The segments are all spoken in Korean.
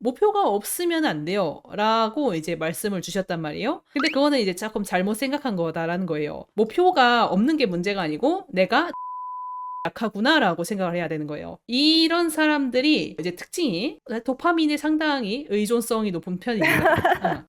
목표가 없으면 안 돼요. 라고 이제 말씀을 주셨단 말이에요. 근데 그거는 이제 조금 잘못 생각한 거다라는 거예요. 목표가 없는 게 문제가 아니고 내가 약하구나 라고 생각을 해야 되는 거예요. 이런 사람들이 이제 특징이 도파민에 상당히 의존성이 높은 편입니다.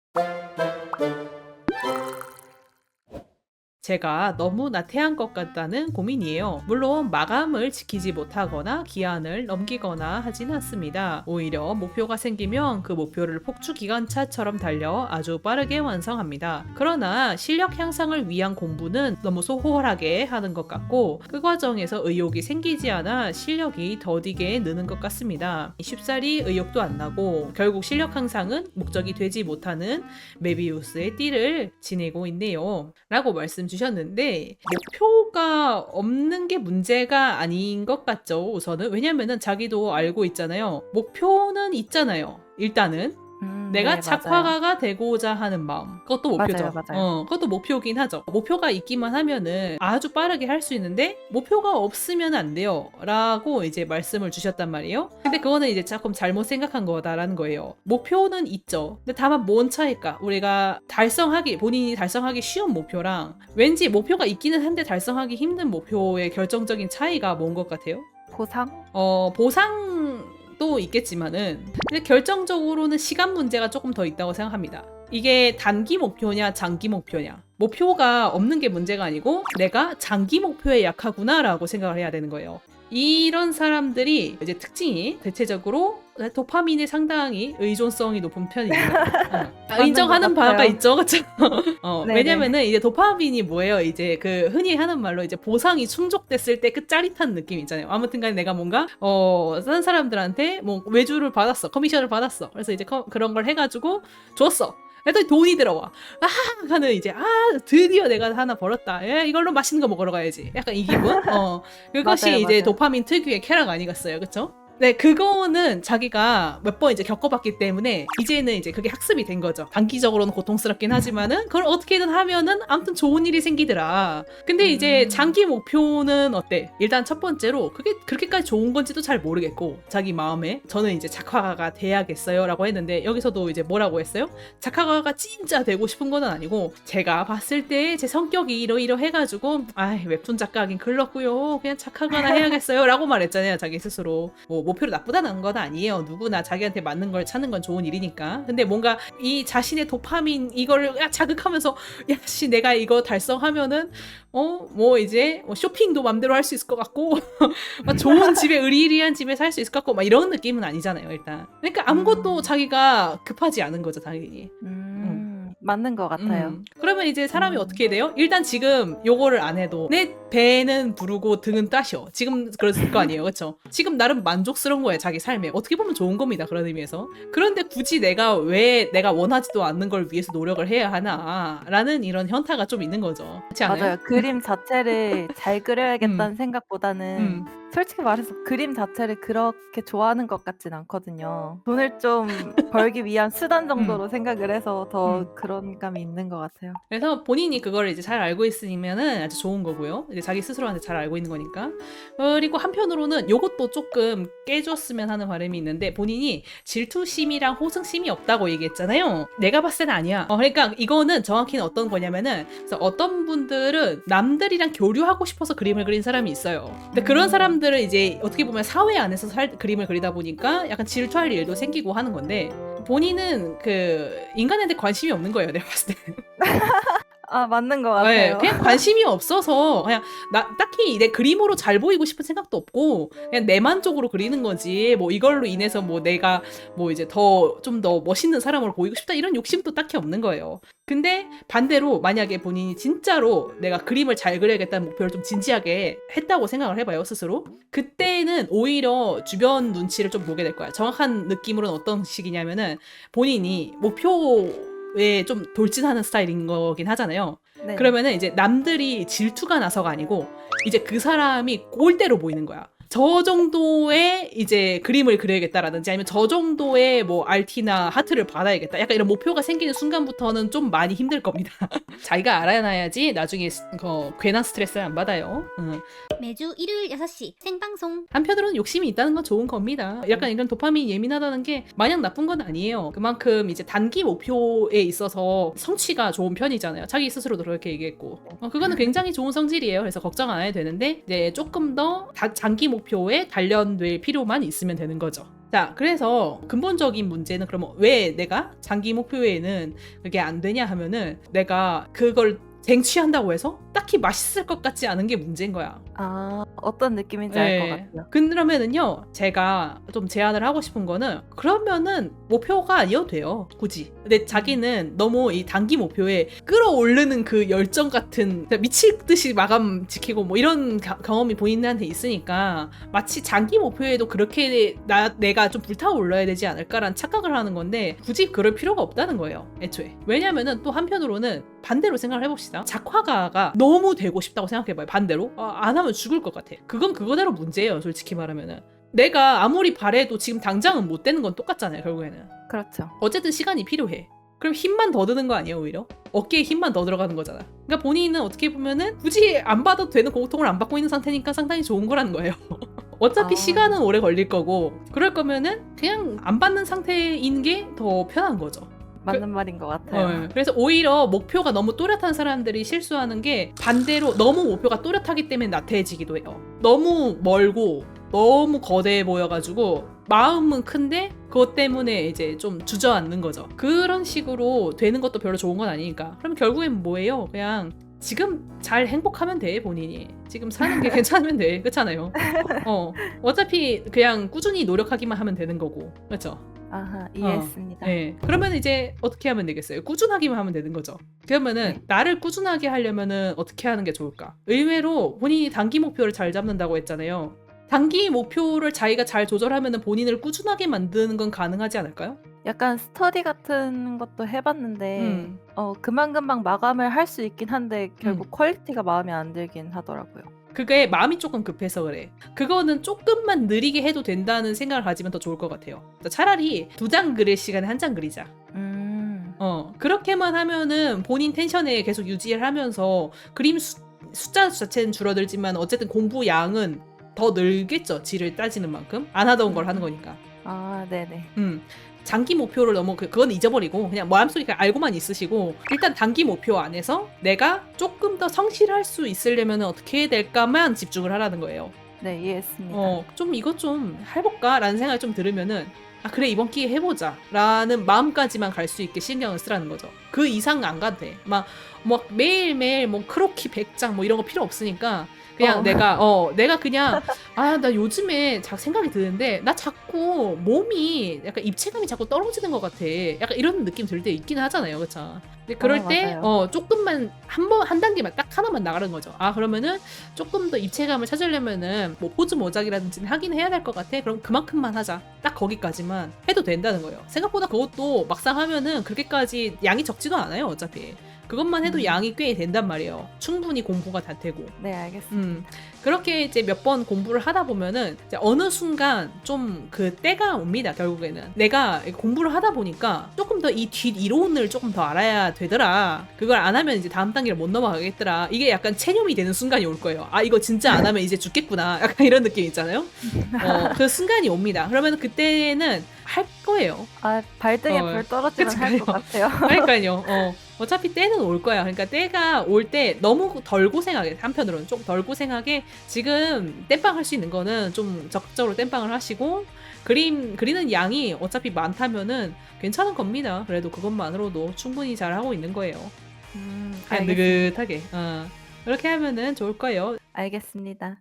제가 너무 나태한 것 같다는 고민이에요. 물론 마감을 지키지 못하거나 기한을 넘기거나 하진 않습니다. 오히려 목표가 생기면 그 목표를 폭주기관차처럼 달려 아주 빠르게 완성합니다. 그러나 실력 향상을 위한 공부는 너무 소홀하게 하는 것 같고 그 과정에서 의욕이 생기지 않아 실력이 더디게 느는 것 같습니다. 쉽사리 의욕도 안 나고 결국 실력 향상은 목적이 되지 못하는 메비우스의 띠를 지내고 있네요. 라고 말씀 주셨는데 목표가 없는 게 문제가 아닌 것 같죠. 우선은 왜냐면은 자기도 알고 있잖아요. 목표는 있잖아요. 일단은 내가 네, 작화가가 되고자 하는 마음. 그것도 목표죠. 맞아요. 그것도 목표긴 하죠. 목표가 있기만 하면은 아주 빠르게 할 수 있는데 목표가 없으면 안 돼요. 라고 이제 말씀을 주셨단 말이에요. 근데 그거는 이제 조금 잘못 생각한 거다라는 거예요. 목표는 있죠. 근데 다만 뭔 차이일까? 우리가 본인이 달성하기 쉬운 목표랑 왠지 목표가 있기는 한데 달성하기 힘든 목표의 결정적인 차이가 뭔 것 같아요? 보상? 보상도 있겠지만은 근데 결정적으로는 시간 문제가 조금 더 있다고 생각합니다. 이게 단기 목표냐 장기 목표냐. 목표가 없는 게 문제가 아니고 내가 장기 목표에 약하구나 라고 생각을 해야 되는 거예요. 이런 사람들이 이제 특징이 대체적으로 도파민에 상당히 의존성이 높은 편입니다. 인정하는 것 바가 같아요. 있죠, 그쵸? 네네. 왜냐면은 이제 도파민이 뭐예요? 이제 그 흔히 하는 말로 이제 보상이 충족됐을 때 그 짜릿한 느낌 있잖아요. 아무튼간에 내가 뭔가 다른 사람들한테 뭐 외주를 받았어, 커미션을 받았어. 그래서 이제 그런 걸 해가지고 줬어. 그랬더니 돈이 들어와. 하는 이제 드디어 내가 하나 벌었다. 이걸로 맛있는 거 먹으러 가야지. 약간 이 기분. 그것이 맞아요, 이제 맞아요. 도파민 특유의 쾌락 아니겠어요, 그쵸? 네, 그거는 자기가 몇 번 이제 겪어봤기 때문에 이제는 이제 그게 학습이 된 거죠. 단기적으로는 고통스럽긴 하지만은 그걸 어떻게든 하면은 아무튼 좋은 일이 생기더라. 근데 이제 장기 목표는 어때? 일단 첫 번째로 그게 그렇게까지 좋은 건지도 잘 모르겠고 자기 마음에 저는 이제 작화가가 돼야겠어요 라고 했는데 여기서도 이제 뭐라고 했어요? 작화가가 진짜 되고 싶은 건 아니고 제가 봤을 때 제 성격이 이러이러해가지고 웹툰 작가 하긴 글렀고요. 그냥 작화가나 해야겠어요 라고 말했잖아요. 자기 스스로. 목표로 나쁘다는 건 아니에요. 누구나 자기한테 맞는 걸 찾는 건 좋은 일이니까. 근데 뭔가 이 자신의 도파민 이걸 자극하면서 야씨 내가 이거 달성하면은 뭐 이제 쇼핑도 맘대로 할 수 있을 것 같고 좋은 집에 의리의리한 집에 살 수 있을 것 같고 막 이런 느낌은 아니잖아요. 일단. 그러니까 아무것도 자기가 급하지 않은 거죠. 당연히. 맞는 것 같아요. 그러면 이제 사람이 어떻게 돼요? 일단 지금 요거를 안 해도 내 배는 부르고 등은 따셔. 지금 그랬을 거 아니에요. 그쵸? 지금 나름 만족스러운 거예요. 자기 삶에. 어떻게 보면 좋은 겁니다. 그런 의미에서. 그런데 굳이 왜 내가 원하지도 않는 걸 위해서 노력을 해야 하나 라는 이런 현타가 좀 있는 거죠. 그렇지 않아요? 맞아요. 그림 자체를 잘 그려야겠다는 생각보다는 음. 솔직히 말해서 그림 자체를 그렇게 좋아하는 것 같진 않거든요. 돈을 좀 벌기 위한 수단 정도로 생각을 해서 더 그런 감이 있는 것 같아요. 그래서 본인이 그걸 이제 잘 알고 있으면은 아주 좋은 거고요. 이제 자기 스스로한테 잘 알고 있는 거니까. 그리고 한편으로는 요것도 조금 깨줬으면 하는 바람이 있는데 본인이 질투심이랑 호승심이 없다고 얘기했잖아요. 내가 봤을 때는 아니야. 그러니까 이거는 정확히는 어떤 거냐면은 그래서 어떤 분들은 남들이랑 교류하고 싶어서 그림을 그린 사람이 있어요. 근데 그런 사람들은 이제 어떻게 보면 사회 안에서 그림을 그리다 보니까 약간 질투할 일도 생기고 하는 건데 본인은 그 인간한테 관심이 없는 거예요. 내가 봤을 때. 맞는 것 네, 같아요. 그냥 관심이 없어서 그냥 딱히 내 그림으로 잘 보이고 싶은 생각도 없고 그냥 내 만족으로 그리는 거지 뭐 이걸로 인해서 뭐 내가 뭐 이제 좀 더 멋있는 사람으로 보이고 싶다 이런 욕심도 딱히 없는 거예요. 근데 반대로 만약에 본인이 진짜로 내가 그림을 잘 그려야겠다는 목표를 좀 진지하게 했다고 생각을 해봐요 스스로. 그때는 오히려 주변 눈치를 좀 보게 될 거야. 정확한 느낌으로는 어떤 식이냐면은 본인이 목표에 좀 돌진하는 스타일인 거긴 하잖아요. 네. 그러면은 이제 남들이 질투가 나서가 아니고 이제 그 사람이 꼴대로 보이는 거야. 저 정도의 이제 그림을 그려야겠다라든지 아니면 저 정도의 뭐 RT나 하트를 받아야겠다. 약간 이런 목표가 생기는 순간부터는 좀 많이 힘들 겁니다. 자기가 알아놔야지 나중에 괜한 스트레스를 안 받아요. 매주 일요일 6시 생방송. 한편으로는 욕심이 있다는 건 좋은 겁니다. 약간 이런 도파민 예민하다는 게 마냥 나쁜 건 아니에요. 그만큼 이제 단기 목표에 있어서 성취가 좋은 편이잖아요. 자기 스스로도 그렇게 얘기했고. 그거는 굉장히 좋은 성질이에요. 그래서 걱정 안 해도 되는데 이제 조금 더 장기 목표에 단련될 필요만 있으면 되는 거죠. 자, 그래서 근본적인 문제는 그러면 왜 내가 장기 목표에는 그게 안 되냐 하면은 내가 그걸 쟁취한다고 해서 딱히 맛있을 것 같지 않은 게 문제인 거야. 아, 어떤 느낌인지 알 것 네. 같아요. 그러면은요, 제가 좀 제안을 하고 싶은 거는 그러면은 목표가 아니어도 돼요. 굳이. 근데 자기는 너무 이 단기 목표에 끌어오르는 그 열정 같은 미칠 듯이 마감 지키고 뭐 이런 경험이 본인한테 있으니까 마치 장기 목표에도 그렇게 내가 좀 불타올라야 되지 않을까라는 착각을 하는 건데 굳이 그럴 필요가 없다는 거예요. 애초에. 왜냐면은 또 한편으로는 반대로 생각을 해봅시다. 작화가가 너무 되고 싶다고 생각해봐요. 반대로. 안 하면 죽을 것 같아. 그건 그거대로 문제예요. 솔직히 말하면은. 내가 아무리 바래도 지금 당장은 못 되는 건 똑같잖아요. 결국에는. 그렇죠. 어쨌든 시간이 필요해. 그럼 힘만 더 드는 거 아니에요, 오히려? 어깨에 힘만 더 들어가는 거잖아. 그러니까 본인은 어떻게 보면은 굳이 안 받아도 되는 고통을 안 받고 있는 상태니까 상당히 좋은 거라는 거예요. 어차피 시간은 오래 걸릴 거고 그럴 거면은 그냥 안 받는 상태인 게 더 편한 거죠. 맞는 말인 것 같아요. 그래서 오히려 목표가 너무 또렷한 사람들이 실수하는 게 반대로 너무 목표가 또렷하기 때문에 나태해지기도 해요. 너무 멀고 너무 거대해 보여가지고 마음은 큰데 그것 때문에 이제 좀 주저앉는 거죠. 그런 식으로 되는 것도 별로 좋은 건 아니니까. 그럼 결국엔 뭐예요? 그냥 지금 잘 행복하면 돼. 본인이 지금 사는 게 괜찮으면 돼. 그렇잖아요. 어차피 그냥 꾸준히 노력하기만 하면 되는 거고, 그렇죠? 아하, 이해했습니다. 네. 그러면 이제 어떻게 하면 되겠어요? 꾸준하기만 하면 되는 거죠. 그러면은 네. 나를 꾸준하게 하려면은 어떻게 하는 게 좋을까? 의외로 본인이 단기 목표를 잘 잡는다고 했잖아요. 단기 목표를 자기가 잘 조절하면은 본인을 꾸준하게 만드는 건 가능하지 않을까요? 약간 스터디 같은 것도 해봤는데 금방금방 마감을 할 수 있긴 한데 결국 퀄리티가 마음에 안 들긴 하더라고요. 그게 마음이 조금 급해서 그래. 그거는 조금만 느리게 해도 된다는 생각을 가지면 더 좋을 것 같아요. 차라리 2장 그릴 시간에 1장 그리자. 그렇게만 하면은 본인 텐션에 계속 유지를 하면서 그림 숫자 자체는 줄어들지만 어쨌든 공부 양은 더 늘겠죠. 질을 따지는 만큼. 안 하던 걸 하는 거니까. 아, 네네. 장기 목표를 너무 그건 잊어버리고 그냥 마음속에 알고만 있으시고 일단 단기 목표 안에서 내가 조금 더 성실할 수 있으려면 어떻게 해야 될까만 집중을 하라는 거예요. 네, 이해했습니다. 좀 이것 좀 해볼까? 라는 생각이 좀 들으면은 그래 이번 기회에 해보자 라는 마음까지만 갈 수 있게 신경을 쓰라는 거죠. 그 이상 안 가도 돼. 막 매일매일 뭐 크로키 100장 뭐 이런 거 필요 없으니까 그냥 내가 그냥 나 요즘에 생각이 드는데 나 자꾸 몸이 약간 입체감이 자꾸 떨어지는 것 같아. 약간 이런 느낌 들 때 있긴 하잖아요. 그쵸? 근데 그럴 때 조금만 한 단계만 딱 하나만 나가는 거죠. 그러면은 조금 더 입체감을 찾으려면은 뭐 포즈 모작이라든지 하긴 해야 될 것 같아. 그럼 그만큼만 하자. 딱 거기까지만 해도 된다는 거예요. 생각보다 그것도 막상 하면은 그렇게까지 양이 적지도 않아요. 어차피. 그것만 해도 양이 꽤 된단 말이에요. 충분히 공부가 다 되고. 네, 알겠습니다. 그렇게 이제 몇 번 공부를 하다 보면은 이제 어느 순간 좀 그 때가 옵니다. 결국에는 내가 공부를 하다 보니까 조금 더 이 뒷 이론을 조금 더 알아야 되더라. 그걸 안 하면 이제 다음 단계를 못 넘어가겠더라. 이게 약간 체념이 되는 순간이 올 거예요. 이거 진짜 안 하면 이제 죽겠구나. 약간 이런 느낌 있잖아요. 그 순간이 옵니다. 그러면 그때는 할 거예요. 발등에 불 떨어지면 할 것 같아요. 그러니까요. 어차피 때는 올 거야. 그러니까 때가 올 때 너무 덜 고생하게, 한편으로는 좀 덜 고생하게 지금 땜빵 할 수 있는 거는 좀 적극적으로 땜빵을 하시고 그림 그리는 양이 어차피 많다면은 괜찮은 겁니다. 그래도 그것만으로도 충분히 잘 하고 있는 거예요. 그냥 알겠습니다. 느긋하게. 그렇게 하면은 좋을 거예요. 알겠습니다.